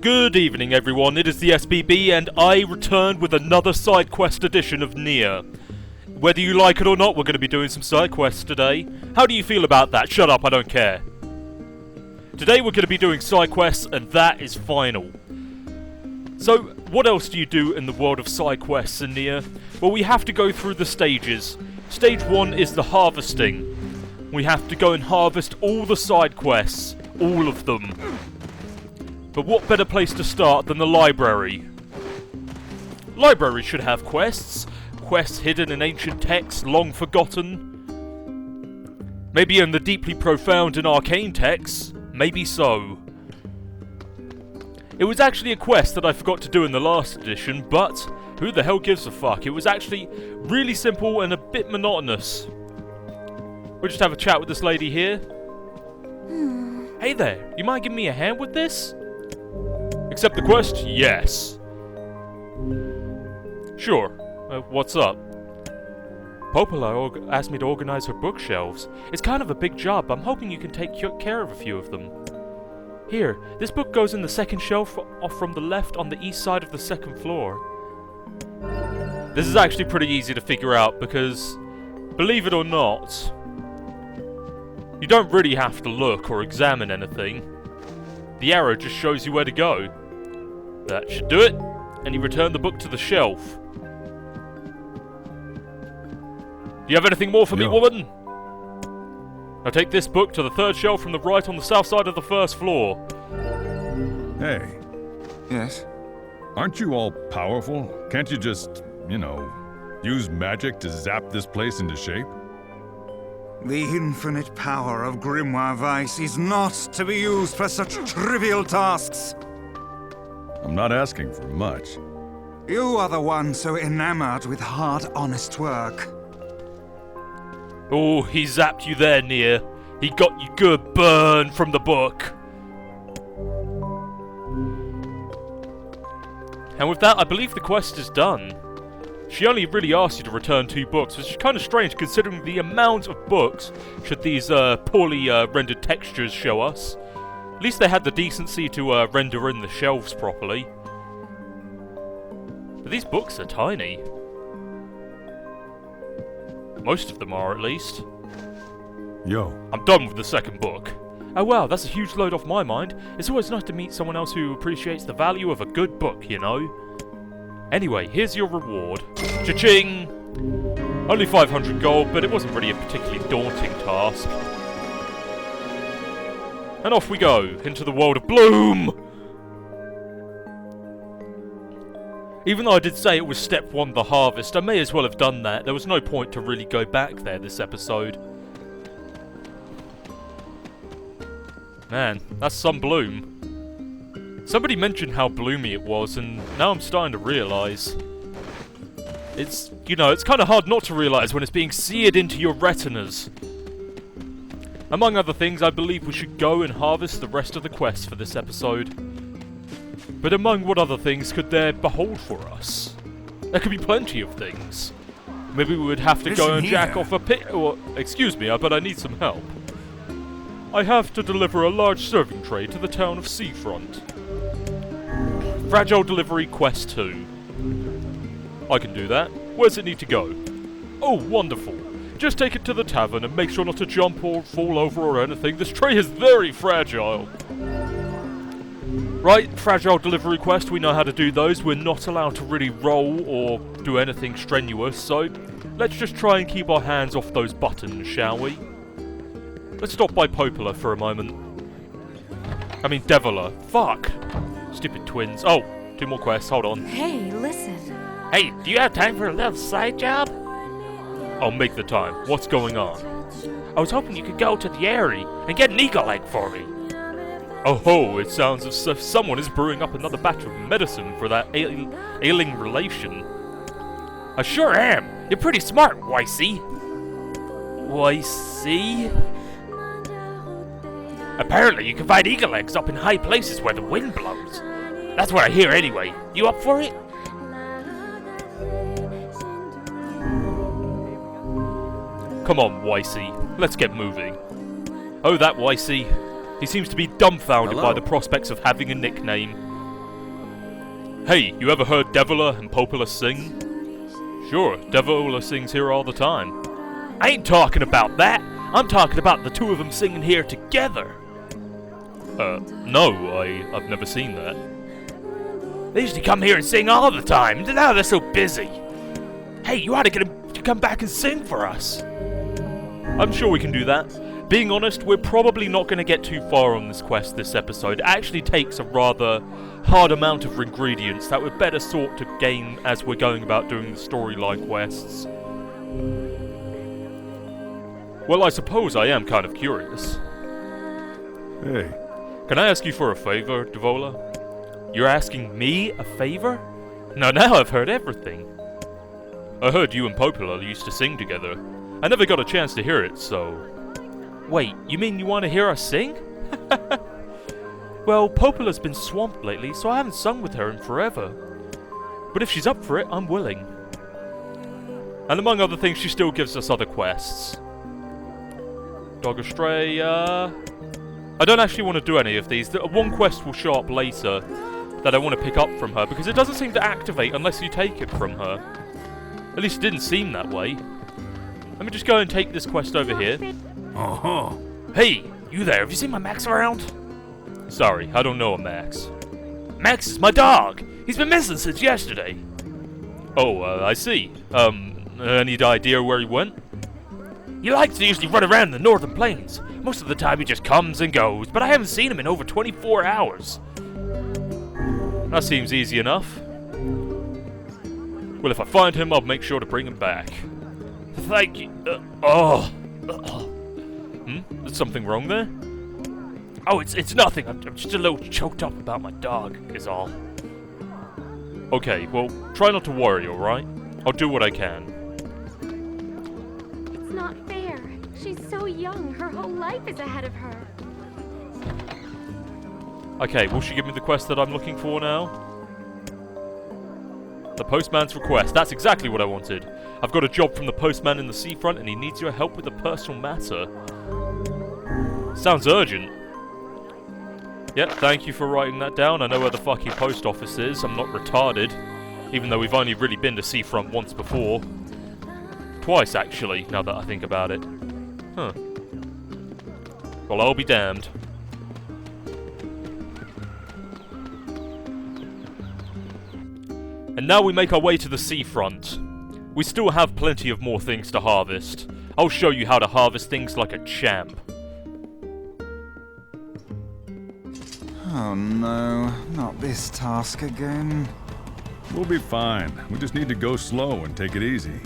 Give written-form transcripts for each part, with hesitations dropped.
Good evening everyone, it is the SBB and I returned with another side quest edition of Nier. Whether you like it or not, we're going to be doing some side quests today. How do you feel about that? Shut up, I don't care. Today we're going to be doing side quests and that is final. So, what else do you do in the world of side quests in Nier? Well, we have to go through the stages. Stage 1 is the harvesting. We have to go and harvest all the side quests. All of them. But what better place to start than the library? Libraries should have quests. Quests hidden in ancient texts, long forgotten. Maybe in the deeply profound and arcane texts. Maybe so. It was actually a quest that I forgot to do in the last edition, but who the hell gives a fuck? It was actually really simple and a bit monotonous. We'll just have a chat with this lady here. Hey there, you mind giving me a hand with this? Accept the quest? Yes. Sure. What's up? Popola asked me to organize her bookshelves. It's kind of a big job. I'm hoping you can take care of a few of them. Here, this book goes in the second shelf off from the left on the east side of the second floor. This is actually pretty easy to figure out because, believe it or not, you don't really have to look or examine anything. The arrow just shows you where to go. That should do it, and you return the book to the shelf. Do you have anything more for me, woman? Now take this book to the third shelf from the right on the south side of the first floor. Hey. Yes? Aren't you all powerful? Can't you just, use magic to zap this place into shape? The infinite power of Grimoire Vice is not to be used for such trivial tasks. I'm not asking for much. You are the one so enamored with hard, honest work. Oh, he zapped you there, Nier. He got you good burn from the book. And with that, I believe the quest is done. She only really asked you to return 2 books, which is kind of strange considering the amount of books should these poorly rendered textures show us. At least they had the decency to render in the shelves properly. But these books are tiny. Most of them are, at least. Yo. I'm done with the second book. Oh wow, that's a huge load off my mind. It's always nice to meet someone else who appreciates the value of a good book, you know? Anyway, here's your reward. Cha-ching! Only 500 gold, but it wasn't really a particularly daunting task. And off we go, into the world of Bloom! Even though I did say it was step 1, the harvest, I may as well have done that. There was no point to really go back there this episode. Man, that's some bloom. Somebody mentioned how bloomy it was, and now I'm starting to realise. It's kind of hard not to realise when it's being seared into your retinas. Among other things, I believe we should go and harvest the rest of the quests for this episode. But among what other things could there behold for us? There could be plenty of things. Maybe we would have to go and jack off a pit, or, excuse me, but I need some help. I have to deliver a large serving tray to the town of Seafront. Fragile delivery quest 2. I can do that. Where's it need to go? Oh, wonderful. Just take it to the tavern and make sure not to jump or fall over or anything. This tray is very fragile. Right, fragile delivery quest, we know how to do those. We're not allowed to really roll or do anything strenuous, so let's just try and keep our hands off those buttons, shall we? Let's stop by Popola for a moment. I mean, Deviler. Fuck! Stupid twins. Oh, 2 more quests, hold on. Hey, listen. Hey, do you have time for a little side job? I'll make the time. What's going on? I was hoping you could go to the Airy and get an eagle egg for me. Oh ho, it sounds as if someone is brewing up another batch of medicine for that ailing relation. I sure am. You're pretty smart, Wicey. Wicey? Apparently you can find eagle eggs up in high places where the wind blows. That's what I hear anyway. You up for it? Come on, Wicey. Let's get moving. Oh, that Wicey. He seems to be dumbfounded by the prospects of having a nickname. Hey, you ever heard Devola and Popola sing? Sure, Devola sings here all the time. I ain't talking about that! I'm talking about the two of them singing here together! No, I've never seen that. They used to come here and sing all the time, now they're so busy. Hey, you ought to get them to come back and sing for us. I'm sure we can do that. Being honest, we're probably not going to get too far on this quest this episode. It actually takes a rather hard amount of ingredients that we're better sought to gain as we're going about doing the storyline quests. Well, I suppose I am kind of curious. Hey. Can I ask you for a favor, Devola? You're asking me a favor? Now I've heard everything. I heard you and Popola used to sing together. I never got a chance to hear it, so... Wait, you mean you want to hear us sing? Well, Popola's been swamped lately, so I haven't sung with her in forever. But if she's up for it, I'm willing. And among other things, she still gives us other quests. Dog Astray, I don't actually want to do any of these. One quest will show up later that I want to pick up from her, because it doesn't seem to activate unless you take it from her. At least it didn't seem that way. Let me just go and take this quest over here. Oh, Hey, you there, have you seen my Max around? Sorry, I don't know a Max. Max is my dog! He's been missing since yesterday! Oh, I see. Any idea where he went? He likes to usually run around in the northern plains. Most of the time he just comes and goes, but I haven't seen him in over 24 hours. That seems easy enough. Well, if I find him, I'll make sure to bring him back. Thank you. Is something wrong there? Oh, it's nothing. I'm just a little choked up about my dog, is all. Okay, well, try not to worry, alright? I'll do what I can. It's not fair. She's so young. Her whole life is ahead of her. Okay, will she give me the quest that I'm looking for now? The postman's request. That's exactly what I wanted. I've got a job from the postman in the Seafront and he needs your help with a personal matter. Sounds urgent. Yep, thank you for writing that down. I know where the fucking post office is. I'm not retarded. Even though we've only really been to Seafront once before. Twice, actually, now that I think about it. Huh. Well, I'll be damned. And now we make our way to the seafront. We still have plenty of more things to harvest. I'll show you how to harvest things like a champ. Oh no, not this task again. We'll be fine. We just need to go slow and take it easy.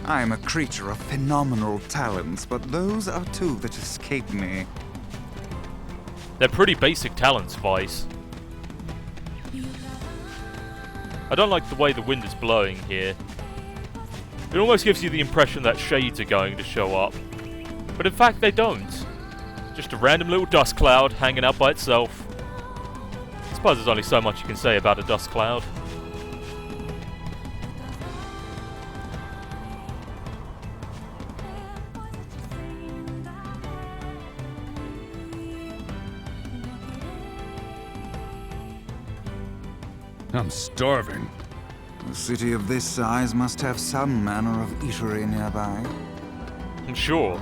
I am a creature of phenomenal talents, but those are two that escape me. They're pretty basic talents, Vice. I don't like the way the wind is blowing here. It almost gives you the impression that shades are going to show up. But in fact they don't. Just a random little dust cloud hanging out by itself. I suppose there's only so much you can say about a dust cloud. I'm starving. A city of this size must have some manner of eatery nearby. I'm sure.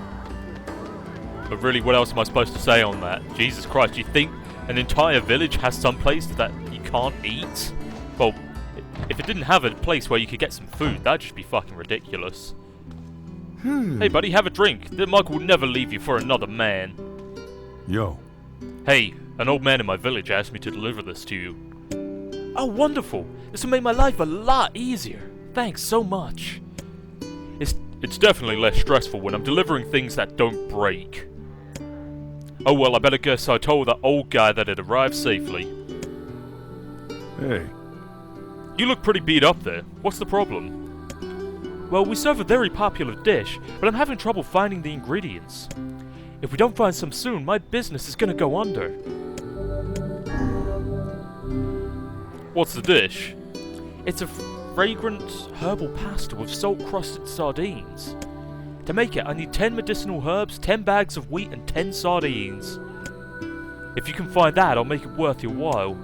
But really, what else am I supposed to say on that? Jesus Christ, you think an entire village has some place that you can't eat? Well, if it didn't have a place where you could get some food, that'd just be fucking ridiculous. Hey buddy, have a drink. The mug will never leave you for another man. Yo. Hey, an old man in my village asked me to deliver this to you. Oh, wonderful! This will make my life a lot easier. Thanks so much. It's definitely less stressful when I'm delivering things that don't break. Oh well, I better guess I told that old guy that it arrived safely. Hey. You look pretty beat up there. What's the problem? Well, we serve a very popular dish, but I'm having trouble finding the ingredients. If we don't find some soon, my business is gonna go under. What's the dish? It's a fragrant herbal pasta with salt-crusted sardines. To make it, I need 10 medicinal herbs, 10 bags of wheat, and 10 sardines. If you can find that, I'll make it worth your while.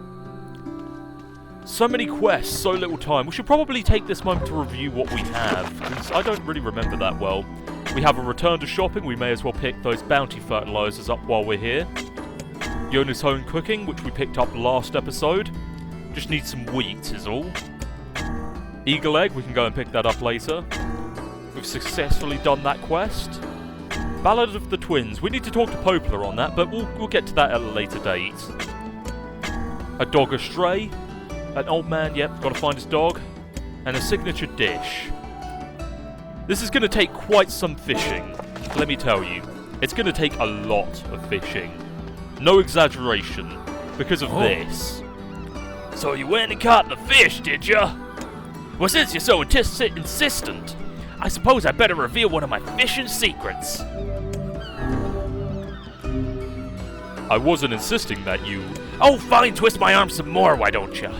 So many quests, so little time. We should probably take this moment to review what we have, because I don't really remember that well. We have a return to shopping. We may as well pick those bounty fertilizers up while we're here. Yona's home cooking, which we picked up last episode. Just need some wheat is all. Eagle egg, we can go and pick that up later. We've successfully done that quest. Ballad of the Twins. We need to talk to Poplar on that, but we'll get to that at a later date. A dog astray. An old man, yep, got to find his dog. And a signature dish. This is going to take quite some fishing. Let me tell you. It's going to take a lot of fishing. No exaggeration. Because of this. So you went and caught the fish, did ya? Well, since you're so insistent, I suppose I better reveal one of my fishing secrets. I wasn't insisting that you... Oh, fine, twist my arm some more, why don't ya?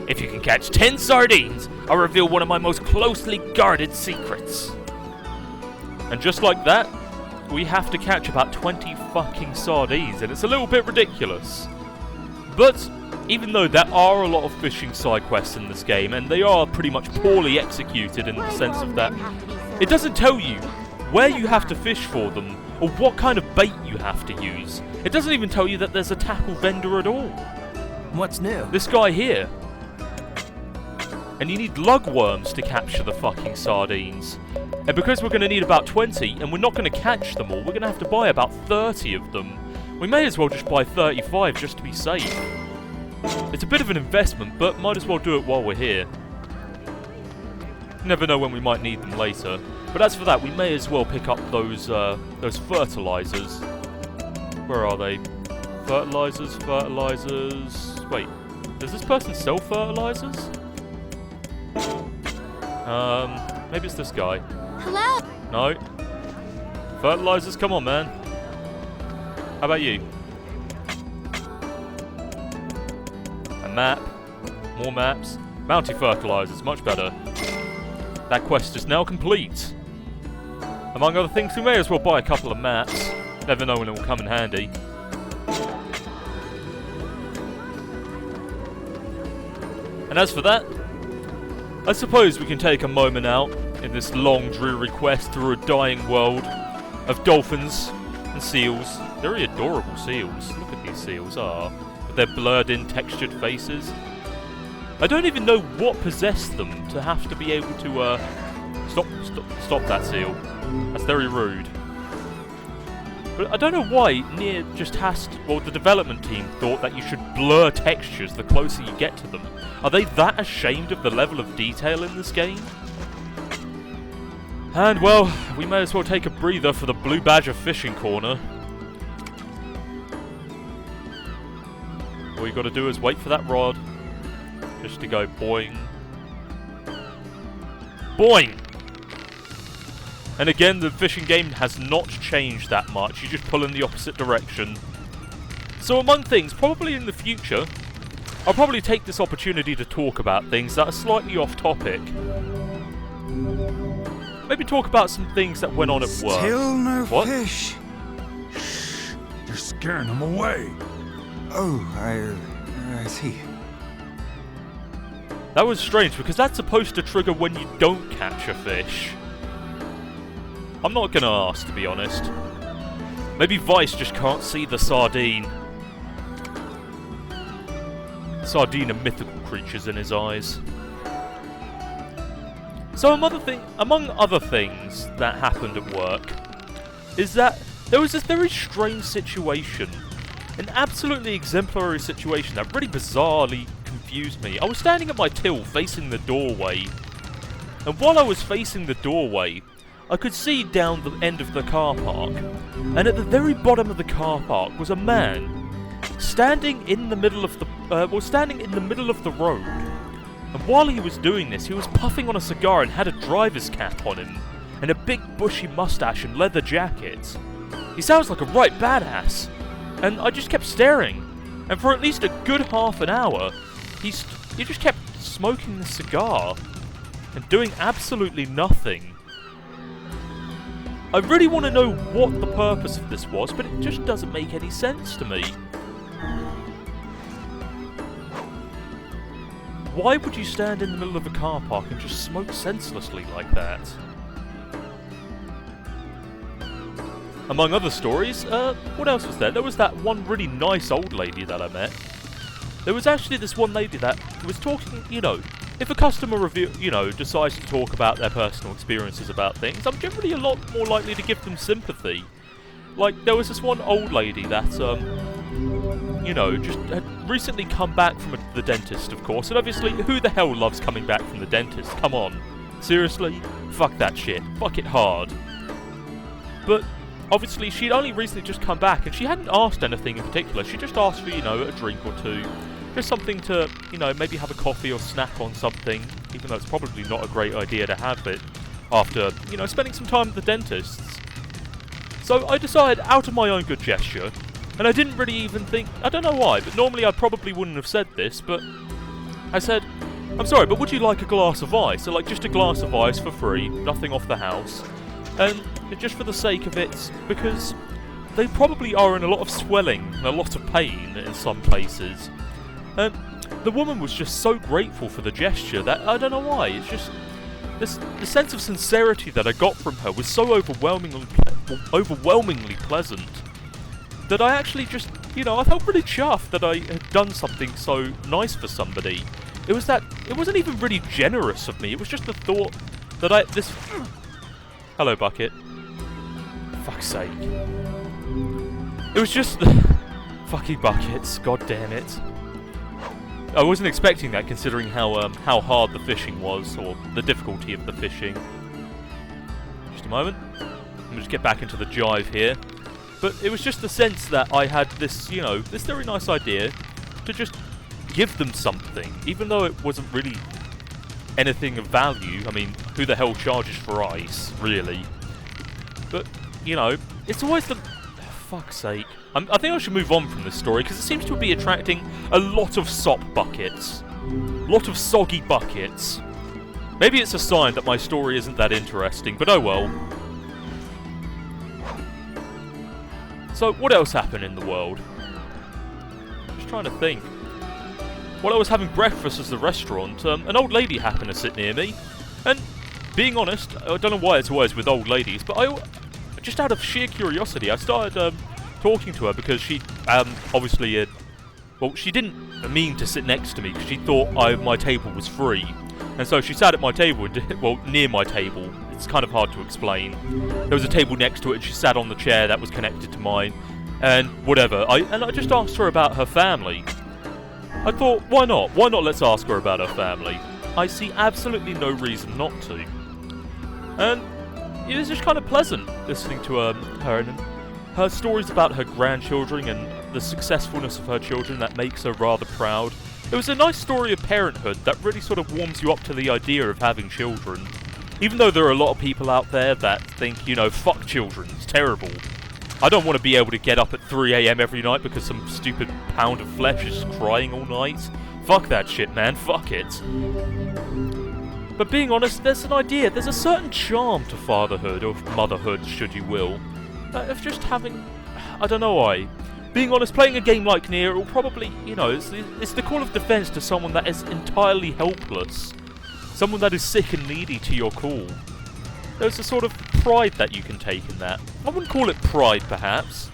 If you can catch 10 sardines, I'll reveal one of my most closely guarded secrets. And just like that, we have to catch about 20 fucking sardines, and it's a little bit ridiculous. But even though there are a lot of fishing side quests in this game, and they are pretty much poorly executed in the sense of that, it doesn't tell you where you have to fish for them, or what kind of bait you have to use. It doesn't even tell you that there's a tackle vendor at all. What's new? This guy here. And you need lugworms to capture the fucking sardines. And because we're going to need about 20, and we're not going to catch them all, we're going to have to buy about 30 of them. We may as well just buy 35 just to be safe. It's a bit of an investment, but might as well do it while we're here. You never know when we might need them later. But as for that, we may as well pick up those fertilizers. Where are they? Fertilizers. Wait, does this person sell fertilizers? Maybe it's this guy. Hello? No. Fertilizers, come on, man. How about you? A map. More maps. Bounty fertilizers, much better. That quest is now complete. Among other things, we may as well buy a couple of maps. Never know when it will come in handy. And as for that, I suppose we can take a moment out in this long, dreary quest through a dying world of dolphins and seals. They're really adorable seals. Look at these seals, with their blurred-in, textured faces. I don't even know what possessed them to have to be able to, Stop that seal. That's very rude. But I don't know why Nier just has to... Well, the development team thought that you should blur textures the closer you get to them. Are they that ashamed of the level of detail in this game? And, well, we may as well take a breather for the Blue Badger fishing corner. All you gotta do is wait for that rod. Just to go boing. Boing! And again, the fishing game has not changed that much. You just pull in the opposite direction. So among things, probably in the future, I'll probably take this opportunity to talk about things that are slightly off topic. Maybe talk about some things that went on at work. Still no What? fish. Shh! You're scaring them away. Oh, I see. That was strange, because that's supposed to trigger when you don't catch a fish. I'm not gonna ask, to be honest. Maybe Vice just can't see the sardine. Sardine are mythical creatures in his eyes. So among other things that happened at work, is that there was this very strange situation. An absolutely exemplary situation that really bizarrely confused me. I was standing at my till facing the doorway. And while I was facing the doorway, I could see down the end of the car park, and at the very bottom of the car park was a man standing in the middle of the road. And while he was doing this, he was puffing on a cigar and had a driver's cap on him, and a big bushy mustache and leather jacket. He sounds like a right badass, and I just kept staring. And for at least a good half an hour, he just kept smoking the cigar and doing absolutely nothing. I really want to know what the purpose of this was, but it just doesn't make any sense to me. why would you stand in the middle of a car park and just smoke senselessly like that? Among other stories, what else was there? There was that one really nice old lady that I met. There was actually this one lady that was talking, you know, if a customer decides to talk about their personal experiences about things, I'm generally a lot more likely to give them sympathy. Like, there was this one old lady that, you know, just had recently come back from the dentist, of course, and obviously, who the hell loves coming back from the dentist? Come on. Seriously? Fuck that shit. Fuck it hard. But obviously, she'd only recently just come back, and she hadn't asked anything in particular. She just asked for, you know, a drink or two. Just something to, you know, maybe have a coffee or snack on something, even though it's probably not a great idea to have it after, you know, spending some time at the dentist's. So I decided, out of my own good gesture, and I didn't really even think, I don't know why, but normally I probably wouldn't have said this, but I said, I'm sorry, but would you like a glass of ice? So, like, just a glass of ice for free, nothing off the house. And just for the sake of it, because they probably are in a lot of swelling and a lot of pain in some places. And the woman was just so grateful for the gesture that, I don't know why, it's just, the sense of sincerity that I got from her was so overwhelmingly pleasant, that I actually just, you know, I felt really chuffed that I had done something so nice for somebody. It wasn't even really generous of me, it was just the thought that hello, Bucket. Fuck's sake. It was just the fucking buckets, god damn it. I wasn't expecting that, considering how hard the fishing was, or the difficulty of the fishing. Just a moment. Let me just get back into the jive here. But it was just the sense that I had this, you know, this very nice idea to just give them something, even though it wasn't really anything of value. I mean, who the hell charges for ice, really? But, you know, it's always the... fuck's sake. I think I should move on from this story, because it seems to be attracting a lot of sop buckets. A lot of soggy buckets. Maybe it's a sign that my story isn't that interesting, but oh well. So, what else happened in the world? Just trying to think. While I was having breakfast at the restaurant, an old lady happened to sit near me. And, being honest, I don't know why it's always with old ladies, but just out of sheer curiosity, I started talking to her because she obviously well, she didn't mean to sit next to me because she thought my table was free, and so she sat at my table, well, near my table. It's kind of hard to explain. There was a table next to it, and she sat on the chair that was connected to mine, and whatever. I just asked her about her family. I thought, why not? Why not? Let's ask her about her family. I see absolutely no reason not to, and it was just kind of pleasant listening to her and her stories about her grandchildren and the successfulness of her children that makes her rather proud. It was a nice story of parenthood that really sort of warms you up to the idea of having children. Even though there are a lot of people out there that think, you know, fuck children, it's terrible. I don't want to be able to get up at 3 AM every night because some stupid pound of flesh is crying all night. Fuck that shit, man, fuck it. But being honest, there's a certain charm to fatherhood, or motherhood, should you will. Of just having, I don't know why. Being honest, playing a game like Nier will probably, you know, it's the call of defense to someone that is entirely helpless. Someone that is sick and needy to your call. There's a sort of pride that you can take in that. I wouldn't call it pride, perhaps.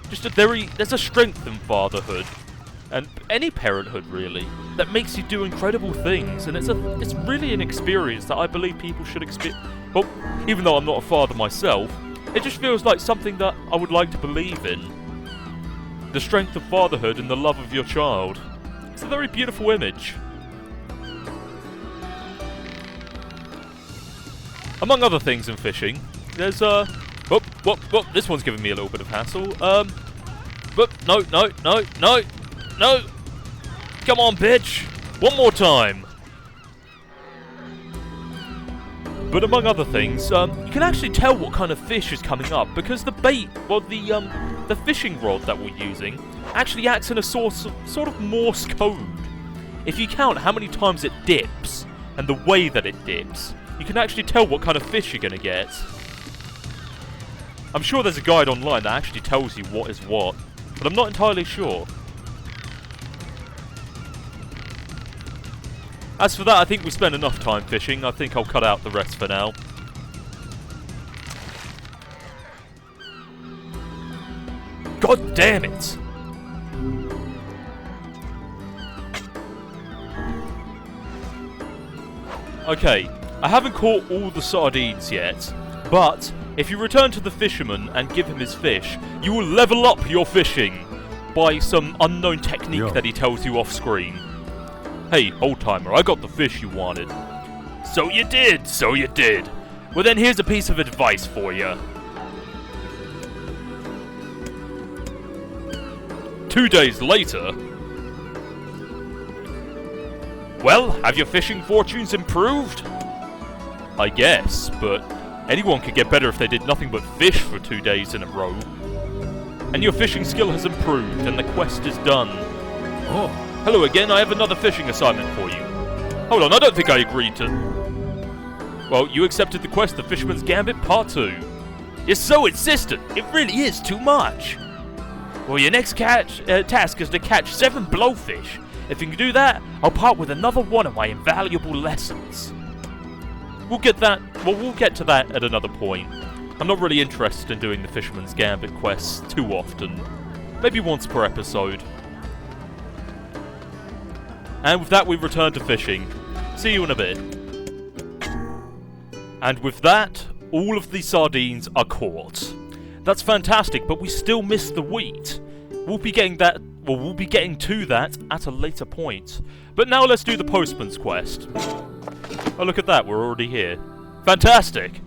Just there's a strength in fatherhood, and any parenthood, really, that makes you do incredible things, and it's really an experience that I believe people should experience. Well, even though I'm not a father myself, it just feels like something that I would like to believe in. The strength of fatherhood and the love of your child. It's a very beautiful image. Among other things in fishing, there's this one's giving me a little bit of hassle. No. Come on, bitch. One more time. But among other things, you can actually tell what kind of fish is coming up because the bait, well, the fishing rod that we're using actually acts in a sort of Morse code. If you count how many times it dips and the way that it dips, you can actually tell what kind of fish you're gonna get. I'm sure there's a guide online that actually tells you what is what, but I'm not entirely sure. As for that, I think we spent enough time fishing. I think I'll cut out the rest for now. God damn it! Okay, I haven't caught all the sardines yet, but if you return to the fisherman and give him his fish, you will level up your fishing by some unknown technique that he tells you off screen. Hey, old-timer, I got the fish you wanted. So you did, so you did. Well then here's a piece of advice for you. 2 days later... Well, have your fishing fortunes improved? I guess, but anyone could get better if they did nothing but fish for 2 days in a row. And your fishing skill has improved, and the quest is done. Oh, hello again, I have another fishing assignment for you. Hold on, I don't think I agreed to... Well, you accepted the quest, The Fisherman's Gambit Part 2. You're so insistent, it really is too much. Well, your next task is to catch 7 blowfish. If you can do that, I'll part with another one of my invaluable lessons. We'll get to that at another point. I'm not really interested in doing the Fisherman's Gambit quests too often. Maybe once per episode. And with that, we return to fishing. See you in a bit. And with that, all of the sardines are caught. That's fantastic, but we still miss the wheat. We'll be getting to that at a later point. But now let's do the Postman's quest. Oh, look at that, we're already here. Fantastic!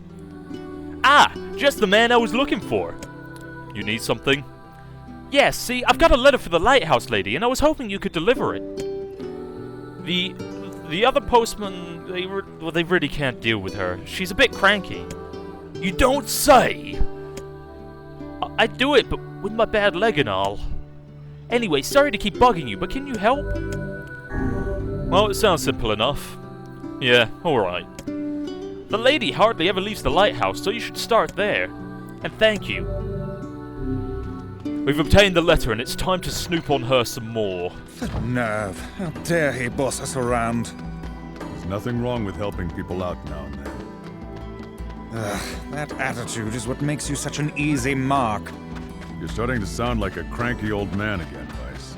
Ah, just the man I was looking for. You need something? Yes, see, I've got a letter for the lighthouse lady, and I was hoping you could deliver it. The other postman, they really can't deal with her. She's a bit cranky. You don't say! I'd do it, but with my bad leg and all. Anyway, sorry to keep bugging you, but can you help? Well, it sounds simple enough. Yeah, alright. The lady hardly ever leaves the lighthouse, so you should start there. And thank you. We've obtained the letter, and it's time to snoop on her some more. The nerve. How dare he boss us around? There's nothing wrong with helping people out now and then. That attitude is what makes you such an easy mark. You're starting to sound like a cranky old man again, Vice.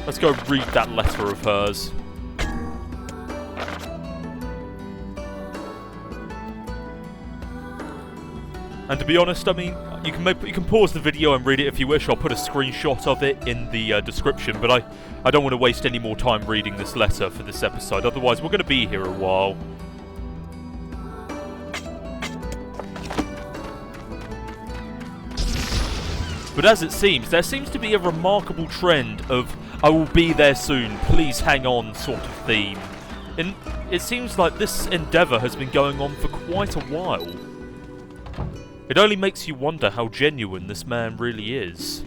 Let's go read that letter of hers. And to be honest, I mean, you can pause the video and read it if you wish. I'll put a screenshot of it in the description, but I don't want to waste any more time reading this letter for this episode. Otherwise, we're going to be here a while. But as it seems, there seems to be a remarkable trend of "I will be there soon, please hang on" sort of theme. And it seems like this endeavour has been going on for quite a while. It only makes you wonder how genuine this man really is.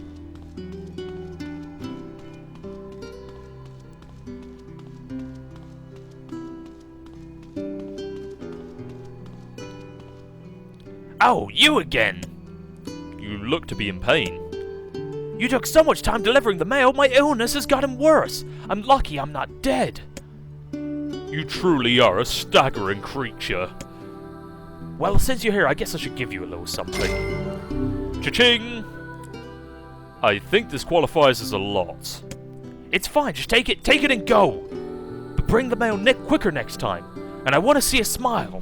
Oh, you again! You look to be in pain. You took so much time delivering the mail, my illness has gotten worse. I'm lucky I'm not dead. You truly are a staggering creature. Well, since you're here, I guess I should give you a little something. Cha-ching! I think this qualifies as a lot. It's fine, just take it and go. But bring the mail quicker next time, and I want to see a smile.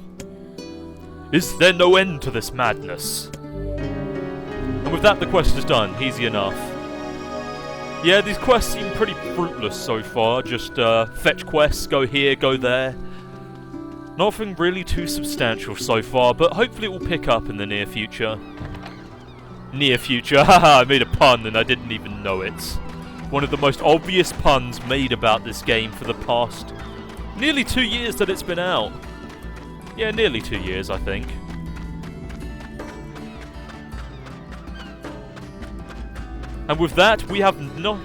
Is there no end to this madness? And with that, the quest is done. Easy enough. Yeah, these quests seem pretty fruitless so far. Just fetch quests, go here, go there. Nothing really too substantial so far, but hopefully it will pick up in the near future. Near future, haha, I made a pun and I didn't even know it. One of the most obvious puns made about this game for the past nearly 2 years that it's been out. Yeah, nearly 2 years, I think. And with that, we have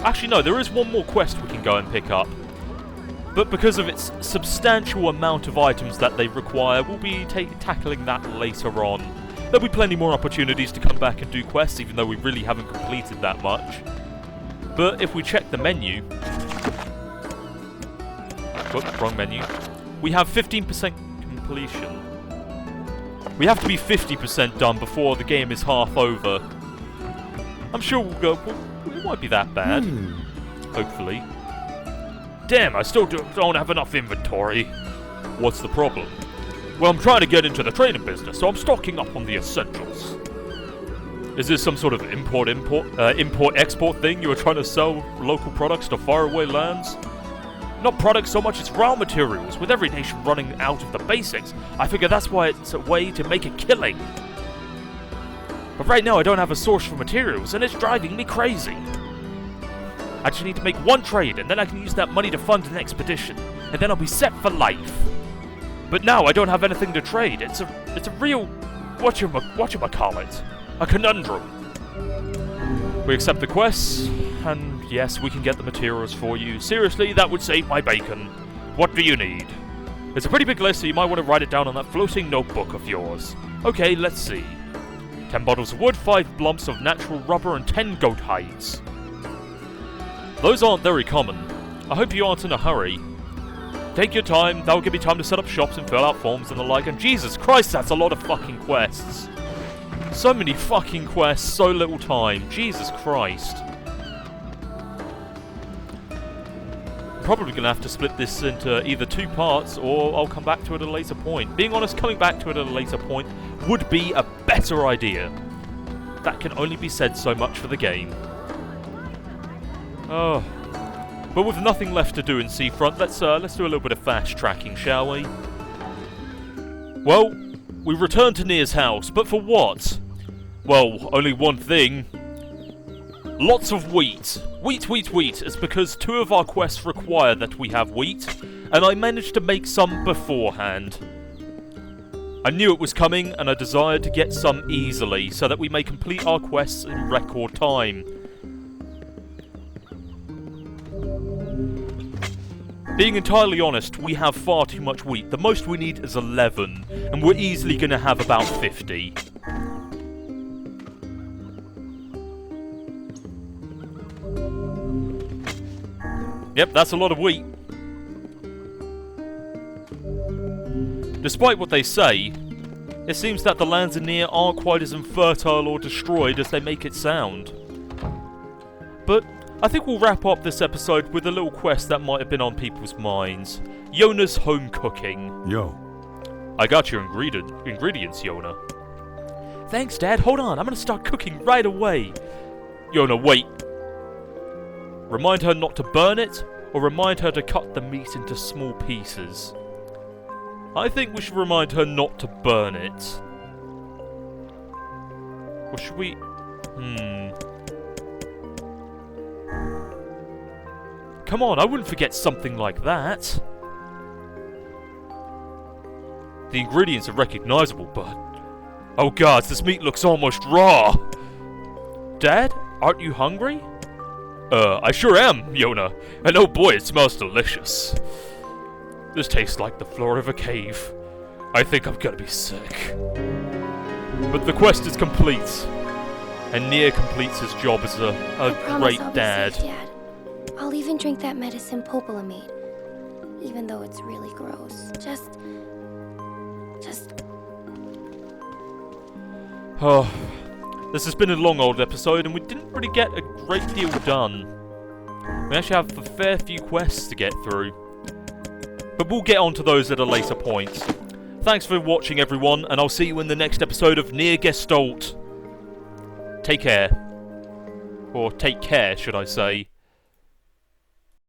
actually no, there is one more quest we can go and pick up. But because of its substantial amount of items that they require, we'll be tackling that later on. There'll be plenty more opportunities to come back and do quests, even though we really haven't completed that much. But if we check the menu... Whoops, wrong menu. We have 15% completion. We have to be 50% done before the game is half over. I'm sure we'll go... Well, it won't be that bad. Hopefully. Damn, I still don't have enough inventory. What's the problem? Well, I'm trying to get into the trading business, so I'm stocking up on the essentials. Is this some sort of import-export thing? You were trying to sell local products to faraway lands? Not products so much as raw materials. With every nation running out of the basics, I figure that's why it's a way to make a killing. But right now I don't have a source for materials, and it's driving me crazy. I just need to make one trade, and then I can use that money to fund an expedition, and then I'll be set for life. But now I don't have anything to trade. It's a real whatchamacallit, a conundrum. We accept the quests, and yes, we can get the materials for you. Seriously, that would save my bacon. What do you need? It's a pretty big list, so you might want to write it down on that floating notebook of yours. Okay, let's see. 10 bottles of wood, 5 lumps of natural rubber, and 10 goat hides. Those aren't very common. I hope you aren't in a hurry. Take your time, that'll give me time to set up shops and fill out forms and the like, and Jesus Christ, that's a lot of fucking quests. So many fucking quests, so little time. Jesus Christ. I'm probably gonna have to split this into either 2 parts, or I'll come back to it at a later point. Being honest, coming back to it at a later point would be a better idea. That can only be said so much for the game. Oh. But with nothing left to do in Seafront, let's do a little bit of fast tracking, shall we? Well, we return to Nier's house, but for what? Well, only one thing. Lots of wheat. Wheat, wheat, wheat. It's because 2 of our quests require that we have wheat, and I managed to make some beforehand. I knew it was coming, and I desired to get some easily, so that we may complete our quests in record time. Being entirely honest, we have far too much wheat. The most we need is 11, and we're easily going to have about 50. Yep, that's a lot of wheat. Despite what they say, it seems that the lands in Nier aren't quite as infertile or destroyed as they make it sound. But I think we'll wrap up this episode with a little quest that might have been on people's minds. Yona's home cooking. Yo. I got your ingredients, Yona. Thanks, Dad. Hold on, I'm gonna start cooking right away. Yona, wait. Remind her not to burn it, or remind her to cut the meat into small pieces. I think we should remind her not to burn it. Or should we... Come on, I wouldn't forget something like that. The ingredients are recognizable, but... Oh gods, this meat looks almost raw! Dad, aren't you hungry? I sure am, Yona. And oh boy, it smells delicious. This tastes like the floor of a cave. I think I'm gonna be sick. But the quest is complete. And Nier completes his job as a great dad. Safe, Dad. I'll even drink that medicine Popola made. Even though it's really gross. Just... Oh, this has been a long old episode, and we didn't really get a great deal done. We actually have a fair few quests to get through. But we'll get onto those at a later point. Thanks for watching, everyone, and I'll see you in the next episode of Nier Gestalt. Take care. Or take care, should I say.